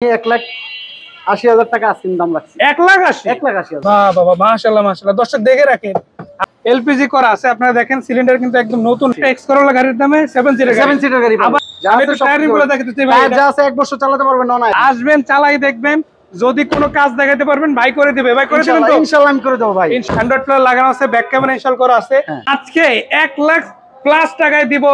1,80,000 টাকা আস্কিং দাম রাখছি। 1,80,000 বাহ বাবা, মাশাআল্লাহ মাশাআল্লাহ। দর্শক দেখে রাখেন, এলপিজি করা আছে। আপনারা দেখেন সিলিন্ডার কিন্তু একদম নতুন। এক্স করোলা গাড়ির দামে 7 সিটার গাড়ি। আবার টায়ারগুলো দেখতে চাই, যা আছে 1 বছর চালাতে পারবেন না। আসবেন, চালাই দেখবেন, যদি কোনো কাজ দেখাতে পারবেন ভাই করে দিবে। ভাই করে দিবেন তো? ইনশাআল্লাহ আমি করে দেব ভাই। স্ট্যান্ডার্ড প্লাস লাগানো আছে, ব্যাক ক্যামেরা ইনস্টল করা আছে। আজকে 1 লাখ প্লাস টাকায় দিব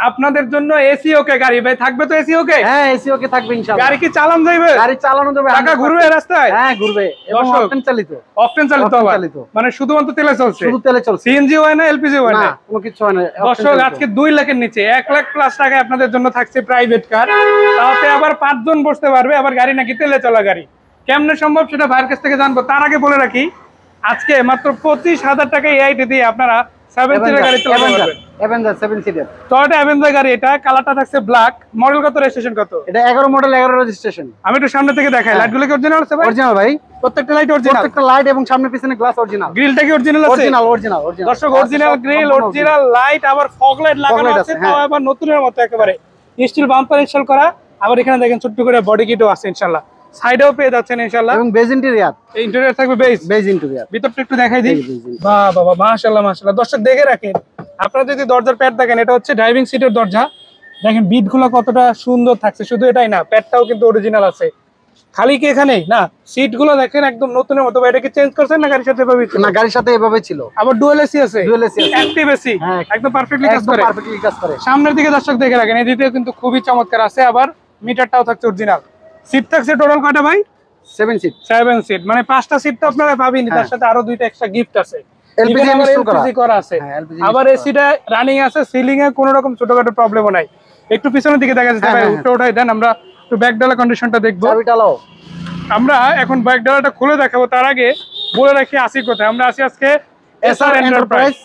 আপনাদের জন্য এসি ওকে গাড়ি। ভাই থাকবে তো এসি ওকে? হ্যাঁ এসি ওকে থাকবে ইনশাআল্লাহ। গাড়ি কি চালানো যাবে? গাড়ি চালানো যাবে, টাকা ঘুরবে রাস্তায়? হ্যাঁ ঘুরবে, এবং অপশন চালিত। অপশন চালিত মানে শুধুমাত্র তেলে চলছে? শুধু তেলে চলছে, সিএনজি হয় না, এলপিজি হয় না, কোনো কিছু হয় না। দর্শক আজকে 2 লাখের নিচে 1 লাখ প্লাস টাকায় আপনাদের জন্য থাকছে প্রাইভেট কার। তাতে আবার 5 জন বসতে পারবে। আবার গাড়ি নাকি তেলে চলা গাড়ি। কেমনে সম্ভব সেটা ভাইয়ের কাছ থেকে জানবো। তার আগে বলে রাখি, আজকে মাত্র 25,000 টাকা এআইটি দিয়ে আপনারা 7 সিটার গাড়ি চালাতে পারবেন। অ্যাভেঞ্জার 7 সিটার টয়োটা অ্যাভেঞ্জার গাড়ি। এটা কালারটা থাকছে ব্ল্যাক। মডেল কত, রেজিস্ট্রেশন কত? এটা 11 মডেল, 11 রেজিস্ট্রেশন। আমি একটু সামনে থেকে দেখাই। লাইটগুলো কি অরিজিনাল আছে ভাই? অরিজিনাল ভাই, প্রত্যেকটা লাইট অরিজিনাল। প্রত্যেকটা লাইট এবং সামনে পিছনে গ্লাস অরিজিনাল। গ্রিলটা কি অরিজিনাল আছে? অরিজিনাল অরিজিনাল অরিজিনাল দর্শক অরিজিনাল গ্রিল, অরিজিনাল লাইট, আবার ফগ লাইট লাগানো আছে, তাও আবার নতুনের মতো একেবারে। স্টিল বাম্পার ইনস্টল করা। আবার এখানে দেখেন ছোট্ট করে বডি কিটও আছে ইনশাআল্লাহ। সাইডেও পেয়ে যাচ্ছেন ইনশাআল্লাহ। এবং বেজ ইন্টেরিয়র, এই ইন্টেরিয়র থাকবে বেজ ইন্টেরিয়র। ভিতরটা একটু দেখাই দিই। বাহ বাবা, মাশাআল্লাহ মাশাআল্লাহ। দর্শক দেখে রাখেন, আপনারা যদি দরজার প্যাড দেখেন, এটা হচ্ছে ড্রাইভিং সিটের দরজা। দেখেন বিটগুলো কতটা সুন্দর থাকছে। শুধু এটাই না, প্যাডটাও কিন্তু অরিজিনাল আছে। খালি কি এখানেই না, সিটগুলো দেখেন একদম নতুনের মতো। এটা কি চেঞ্জ করছেন না গাড়ির সাথে এভাবেই ছিল? না, গাড়ির সাথে এভাবে ছিল। আবার ডুয়াল এসি আছে, ডুয়াল এসি আছে, অ্যাক্টিভ এসি, একদম পারফেক্টলি কাজ করে, পারফেক্টলি কাজ করে। সামনের দিকে দর্শক দেখে রাখেন, এদিকেও কিন্তু খুবই চমৎকার আছে। আবার মিটারটাও থাকছে অরিজিনাল। সিট থাকছে টোটাল কয়টা ভাই? 7 সিট। 7 সিট, মানে 5টা সিট তো আপনারা পাবেন। তার সাথে আরো 2টা এক্সট্রা গিফট আছে, এলপিজি ইনস্টল করা আছে। আবার এসিটা রানিং আছে, সিলিং এ কোনো রকম ছোটখাটো প্রবলেমও নাই। একটু পিছনের দিকে দেখা যাচ্ছে ভাই, উঠাই দেন, আমরা একটু ব্যাক ডালা কন্ডিশনটা দেখবো। আমরা এখন ব্যাক ডালাটা খুলে দেখাবো। তার আগে বলে রাখি আসি কোথায় আমরা আছি আজকে। SR enterprise.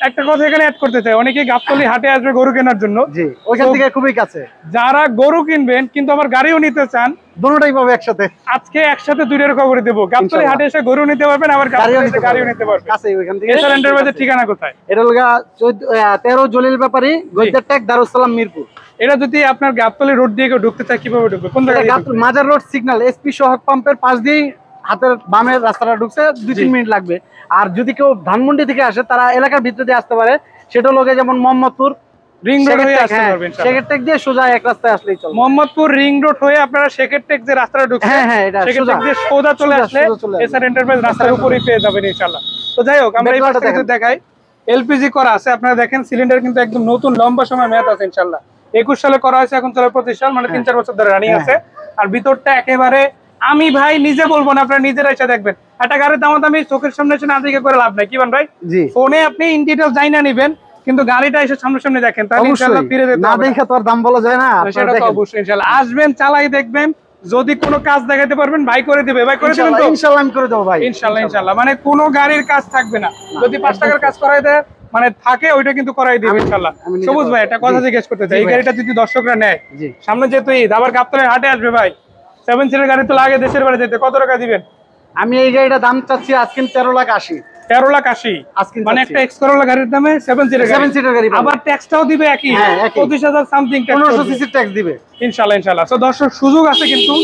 একটা কথা এখানে অ্যাড করতে চাই, অনেকেই গাবতলী হাটে আসবে গরু কেনার জন্য। জি, ওইখান থেকে খুবই কাছে। যারা গরু কিনবেন কিন্তু আবার গাড়িও নিতে চান, দুটোটাই পাবে একসাথে। আজকে একসাথে দুইটার খবর দেব। গাবতলী হাটে এসে গরু নিতে পারবেন, আবার গাড়িও নিতে পারবেন। কাছে ওইখান থেকে। এসআর এন্টারপ্রাইজের ঠিকানা কোথায়? এটা হলো 13 জলিল ব্যাপারী, গদ্দার টেক, দারুসালাম, মিরপুর। এটা যদি আপনার গাবতলী রোড দিয়ে কেউ ঢুকতে চায় কিভাবে ঢুকবে? কোন জায়গায়? মাজার রোড সিগন্যাল এসপি সোহাগ পাম্পের পাশ দিয়ে হাতের বামের রাস্তাটা ঢুকছে, 2-3 মিনিট লাগবে। আর যদি কেউ ধানমন্ডি থেকে আসে, তারা এলাকার ভিতরে দিয়ে আসতে পারে। সেটা লোকে যেমন মোহাম্মদপুর রিং রোড হয়ে আসতে পারবেন। শেখের টেক দিয়ে সোজা এক রাস্তায় আসলেই চলে। মোহাম্মদপুর রিং রোড হয়ে আপনারা শেখের টেক যে রাস্তাটা ঢুকছে, শেখের টেক দিয়ে সোজা চলে আসলে এসআর এন্টারপ্রাইজ রাস্তার উপরেই পেয়ে যাবেন ইনশাআল্লাহ। তো যাই হোক, আমরা এই পাশে কিছু দেখাই। এলপিজি করা আছে। আপনারা দেখেন সিলিন্ডার কিন্তু একদম নতুন, লম্বা সময় মেয়াদ আছে ইনশাআল্লাহ। 21 সালে করা হয়েছে, এখন চলে 25 সাল, মানে 3-4 বছর ধরে রানিং আছে। আর ভিতরটা একেবারে আমি ভাই নিজে বলবো না, আপনারা নিজেরা এসে দেখবেন। একটা গাড়ির দাম আমি চোখের সামনে এসে না দেখে করে লাভ নাই। কি বান ভাই? ফোনে আপনি ইন ডিটেইলস জানা নেবেন, কিন্তু গাড়িটা এসে সামনে দেখেন, তাহলে ইনশাআল্লাহ ফিরে যেতে হবে। না দেখে তো আর দাম বলা যায় না। সেটা তো অবশ্যই ইনশাআল্লাহ। আসবেন, চালাই দেখবেন, যদি কোনো কাজ দেখাতে পারবেন ভাই করে দিবে। ভাই করে দিবেন তো? ইনশাআল্লাহ আমি করে দেব ভাই। ইনশাআল্লাহ মানে কোনো গাড়ির কাজ থাকবে না। যদি 5 টাকার কাজ করাই দেয় মানে থাকে, ওইটা কিন্তু করাই দিবে ইনশাআল্লাহ। সবুজ ভাই একটা কথা জিজ্ঞেস করতে চাই, এই গাড়িটা যদি দর্শকরা নেয়, সামনে যেহেতু ঈদ, আবার গাবতলী হাটে আসবে ভাই, 7 সিটার গাড়ি তো লাগে দেশের বাড়ি যেতে, কত টাকা দিবেন? আমি এই গাড়িটা দাম চাচ্ছি আজকে 13,80,000। 13,80,000 মানে একটা এক্স করোলা গাড়ির দামে 7 সিটার গাড়ি। আবার ট্যাক্সটাও দিবে একই, 25,000 সামথিং ট্যাক্স, 1500 সিসি ট্যাক্স দিবে ইনশাআল্লাহ। সো দর্শক সুযোগ আছে কিন্তু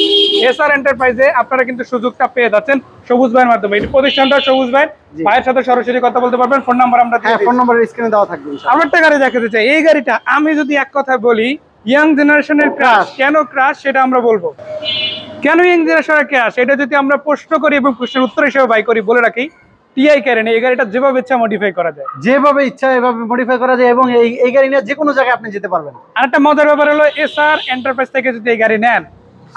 এসআর এন্টারপ্রাইজে, আপনারা কিন্তু সুযোগটা পেয়ে যাচ্ছেন সবুজ ভাইয়ের মাধ্যমে। এই প্রতিষ্ঠানটা সবুজ ভাইয়ের সাথে সরাসরি কথা বলতে পারবেন। ফোন নাম্বার আমরা দিয়ে দিই, ফোন নাম্বার স্ক্রিনে দেওয়া থাকবে। আমরা একটা গাড়ি দেখাতে চাই। এই গাড়িটা আমি যদি এক কথা বলি, ইয়াং জেনারেশনের ক্রাশ। কেন ক্রাশ সেটা আমরা বলবো। কেন ইয়াং জেনারেশনের ক্রাশ এটা যদি আমরা প্রশ্ন করি এবং প্রশ্নের উত্তর হিসেবে বাই করি, বলে রাখি টিআই ক্যারেন। এই গাড়িটা যেভাবে ইচ্ছা মডিফাই করা যায়, যেভাবে ইচ্ছা এভাবে মডিফাই করা যায়, এবং এই গাড়ি নিয়ে যে কোনো জায়গায় আপনি যেতে পারবেন। আর একটা মজার ব্যাপার হলো, এসআর এন্টারপ্রাইজ থেকে যদি এই গাড়ি নেন,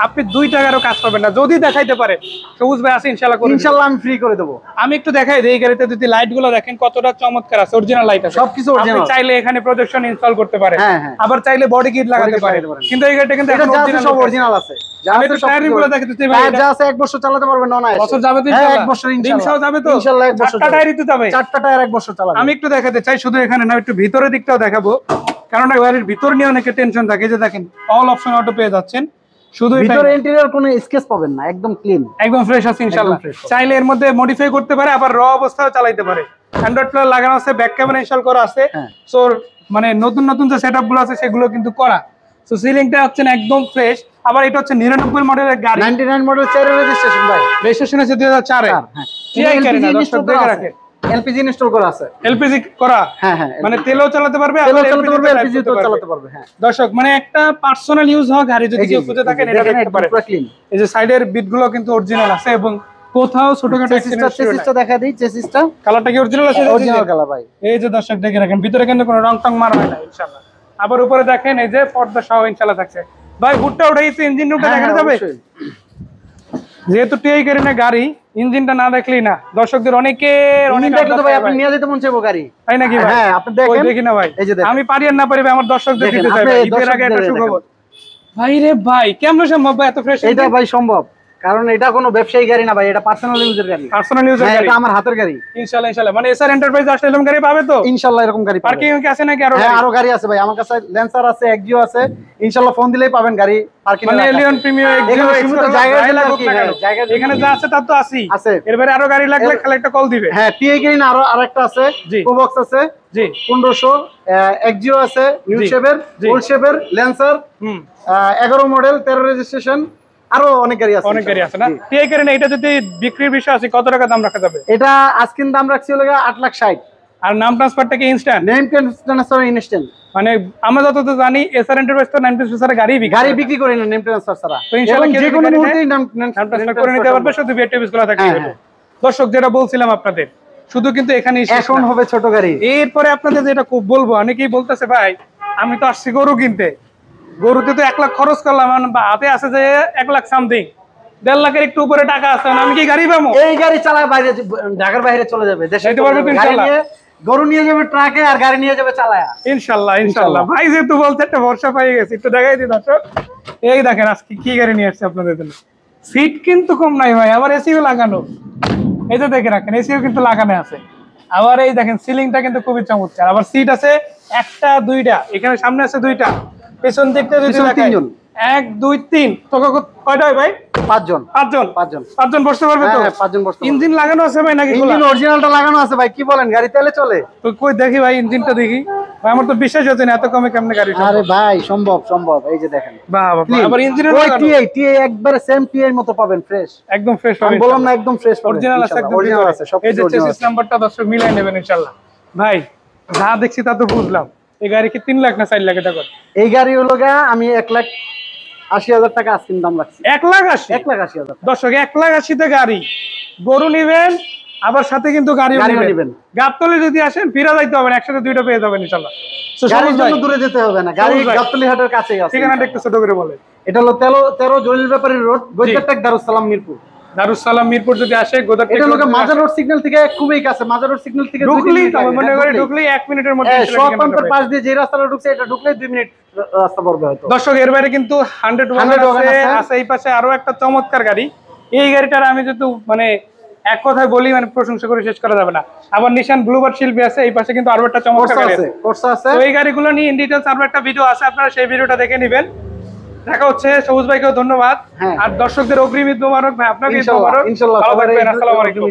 আপনি 2 টাকারও কাজ পাবেন না, যদি দেখাইতে পারে। সবুজ ভাই আছে ইনশাআল্লাহ আমি ফ্রি করে দেবো। আমি একটু দেখাই দিই, এই গাড়িতে যদি লাইট গুলো দেখেন কতটা চমৎকার আছে, অরিজিনাল লাইট আছে, সবকিছু অরিজিনাল। চাইলে এখানে প্রজেকশন ইনস্টল করতে পারে, আবার চাইলে বডি কিট লাগাতে পারে। কিন্তু এই গাড়িটা কিন্তু সব অরিজিনাল আছে। আমি একটু টায়ারগুলো দেখাতে চাই ভাই, যা আছে 1 বছর চালাতে পারবেন না। বছর যাবে তো ইনশাআল্লাহ, 1 বছর ইনশাআল্লাহ যাবে তো ইনশাআল্লাহ। 1 বছর 4টা টায়ারই তো যাবে, 4টা টায়ার 1 বছর চালাবে। আমি একটু দেখাতে চাই, শুধু এখানে না, একটু ভিতরের দিকটাও দেখাবো, কারণ গাড়ির ভিতর নিয়ে অনেকে টেনশন থাকে। যে দেখেন অল অপশন অটো পেয়ে যাচ্ছেন, শুধু ভিতরে ইন্টেরিয়র কোনো স্কেচ পাবেন না, একদম ক্লিন, একদম ফ্রেশ আছে ইনশাআল্লাহ। চাইলে এর মধ্যে মডিফাই করতে পারে, আবার র অবস্থাও চালাতে পারে। স্ট্যান্ডার্ড প্লাস লাগানো আছে, ব্যাক ক্যামেরা ইনস্টল করা আছে। সো মানে নতুন যে সেটআপ গুলো আছে সেগুলো কিন্তু করা। তো সিলিংটা হচ্ছে একদম ফ্রেশ। আবার এটা হচ্ছে 99 মডেলের গাড়ি, 99 মডেল 4 রেজিস্ট্রেশন ভাই, রেজিস্ট্রেশন আছে 2004 এ। হ্যাঁ, টিআই কারেন্ট দর্শক দেখে রাখেন, এলপিজি ইনস্টল করা আছে। এলপিজি করা, হ্যাঁ হ্যাঁ, মানে তেলও চালাতে পারবে, তেলও চালাতে পারবে, এলপিজি তো চালাতে পারবে। হ্যাঁ দর্শক, মানে একটা পার্সোনাল ইউজ হওয়া গাড়ি যদি কেউ খুঁজে থাকেন এটা দেখতে পারেন। এই যে সাইডের বিটগুলো কিন্তু অরিজিনাল আছে এবং কোথাও ছোটখাটো চেসিসটা দেখা দেই, চেসিসটা কালারটা কি অরিজিনাল আছে? অরিজিনাল কালার ভাই। এই যে দর্শক দেখে রাখেন, ভিতরে কিন্তু কোনো রং টং মারা হয় না ইনশাআল্লাহ। আবার উপরে দেখেন এই যে পর্দা সহ ইনশাআল্লাহ থাকছে। ভাই হুডটা উঠাইছে, ইঞ্জিন রুমটা দেখানো যাবে? যেহেতু টিআই কারেন্টের গাড়ি, ইঞ্জিনটা না দেখলেই না। দর্শকদের অনেকে অনেক দেখলে তো ভাই আপনি নিয়ে যেতে মন চাইবো গাড়ি, তাই নাকি ভাই? হ্যাঁ আপনি দেখেন, দেখি না ভাই, এই যে আমি পারি আর না পারি আমার দর্শকদের দিতে চাই ভাই। ঈদের আগে একটা সুখবর ভাই রে ভাই, কেমন সম্ভব ভাই এত ফ্রেশ? এটা ভাই সম্ভব, কারণ এটা কোনো ব্যবসায়ী গাড়ি না ভাই, এটা পার্সোনাল ইউজের গাড়ি, পার্সোনাল ইউজের গাড়ি, এটা আমার হাতের গাড়ি। ইনশাআল্লাহ ইনশাআল্লাহ, মানে এসআর এন্টারপ্রাইজ আসলে এরকম গাড়ি পাবে তো ইনশাআল্লাহ, এরকম গাড়ি পাবে। পার্কিং কি আছে নাকি আরো? হ্যাঁ আরো গাড়ি আছে ভাই, আমার কাছে ল্যান্সার আছে, এক্সিও আছে, ইনশাআল্লাহ ফোন দিলেই পাবেন গাড়ি পার্কিং। মানে এলিয়ন প্রিমিয়াম এক্সিও সীমিত জায়গা এখানে যা আছে তার তো আছেই আছে, এর বাইরে আরো গাড়ি লাগলে খালি একটা কল দিবে। হ্যাঁ টিআই গাড়ি না আরেকটা আছে, প্রোবক্স আছে জি 1500, এক্সিও আছে, নিউ শেপের, ওল্ড শেপের, ল্যান্সার 11 মডেল 13 রেজিস্ট্রেশন, আরো অনেক গাড়ি আছে, অনেক গাড়ি আছে না টিআই গাড়ি না। এটা যদি বিক্রির বিষয় আছে কত টাকা দাম রাখা যাবে? এটা আজকের দাম রাখছি হলো 8,60,000। আর নাম ট্রান্সফারটা কি ইনস্ট্যান্ট? নেম ট্রান্সফার ইনস্ট্যান্ট, মানে আমরা যতটা জানি এসআর এন্টারপ্রাইজ তো 90% গাড়ি বিক্রি করে না নেম ট্রান্সফার ছাড়া। তো ইনশাআল্লাহ যে কোনো মুহূর্তেই নাম ট্রান্সফার করে নিতে পারবে, শুধু ভিআইপি গুলো থাকবে। দর্শক যেটা বলছিলাম আপনাদের, শুধু কিন্তু এখানেই এখন হবে ছোট গাড়ি। এরপরে আপনাদের যেটা খুব বলবো, অনেকেই বলতেছে ভাই আমি তো আসছি গরু কিনতে, গরুতে তো 1 লাখ খরচ করলাম, হাতে আছে যে 1 লাখ সামথিং, 1.5 লাখের একটু উপরে টাকা আছে, আমি কি গাড়ি পাবো? এই গাড়ি চালায় বাইরে, ঢাকার বাইরে চলে যাবে, দেশে যেতে পারবে ইনশাআল্লাহ। গরু নিয়ে যাবে ট্রাকে আর গাড়ি নিয়ে যাবে চালায়া ইনশাআল্লাহ ইনশাআল্লাহ। ভাই যেহেতু বলছে একটা ভরসা পেয়ে গেছি, একটু দেখাই দিই দর্শক। এই দেখেন আজকে কি গাড়ি নিয়ে আসছে আপনাদের জন্য। সিট কিন্তু কম নাই ভাই, আবার এসিও লাগানো, এই যে দেখে রাখেন এসিও কিন্তু লাগানো আছে। আবার এই দেখেন সিলিংটা কিন্তু খুবই চমৎকার। আবার সিট আছে একটা দুইটা, এখানে সামনে আছে দুইটা, পেছন দিকটা যদি তিনজন, 1 2 3 তো কয়টা হয় ভাই? 5 জন বসতে পারবে তো? হ্যাঁ 5 জন বসতে পারবে। ইঞ্জিন লাগানো আছে ভাই নাকি? ইঞ্জিন অরিজিনালটা লাগানো আছে ভাই, কি বলেন গাড়ি তেলে চলে? তো কই দেখি ভাই ইঞ্জিনটা দেখি ভাই, আমার তো বিশ্বাস হচ্ছে না এত কমে কেমনে গাড়ি। আরে ভাই সম্ভব, এই যে দেখেন। বাহ বাহ, আবার ইঞ্জিনের লাগানো টিআই একবারে সেম টিআই মতো পাবেন, ফ্রেশ একদম ফ্রেশ পাবেন। আমি বললাম না একদম ফ্রেশ পাবেন, অরিজিনাল আছে, একদম অরিজিনাল আছে সব। এই যে চেসিস নাম্বারটা দর্শক মিলাই নেবেন ইনশাআল্লাহ। ভাই যা দেখছি তা তো বুঝলাম, এই গাড়ি কি 3 লাখ না 4 লাখ টাকা? এই গাড়ি হলো আমি 1,80,000 টাকা আজকে দাম রাখছি। 1,80,000 দর্শক, 1,80,000 গাড়ি গরু নিবেন, আবার সাথে কিন্তু গাড়িও নেবেন। গাবতলী যদি আসেন ফিরা যাইতে হবে না, একসাথে দুইটা পেয়ে যাবেন ইনশাআল্লাহ। গাড়ির জন্য দূরে যেতে হবে না, গাড়ি গাবতলী হাটের কাছেই আছে। ঠিকানাটা একটু ছোট করে বলে। এটা হলো 13 জলিল ব্যাপারী রোড, গোদারটেক, দারুসালাম মিরপুর। দারুসালাম মিরপুর যদি আসে গোদারটেক, এটা হলো মাজার রোড সিগন্যাল থেকে খুবই কাছে। মাজার রোড সিগন্যাল থেকে ঢুকলেই মনে করে ঢুকলেই 1 মিনিটের মধ্যে শর্ট পাম্পের পাশ দিয়ে যে রাস্তাটা ঢুকছে, এটা ঢুকলেই 2 মিনিট রাস্তা পড়বে হয়তো। দর্শক এর বাইরে কিন্তু 100 আছে, এই পাশে আরো একটা চমৎকার গাড়ি। এই গাড়িটার আমি যেহেতু মানে এক কথায় বলি, মানে প্রশংসা করে শেষ করা যাবে না। আবার নিশান ব্লুবার্ড শিল্পী আছে, এই পাশে কিন্তু আরো একটা চমৎকার গাড়ি আছে, কোর্সা আছে। তো এই গাড়িগুলো নিয়ে ইন ডিটেইলস আরো একটা ভিডিও আছে, আপনারা সেই ভিডিওটা দেখে নেবেন। দেখা হচ্ছে। সবুজ ভাইকেও ধন্যবাদ, আর দর্শকদের অগ্রিম ঈদ মোবারক ভাই, আপনাকে ঈদ মোবারক। ইনশাআল্লাহ, আসসালামু আলাইকুম।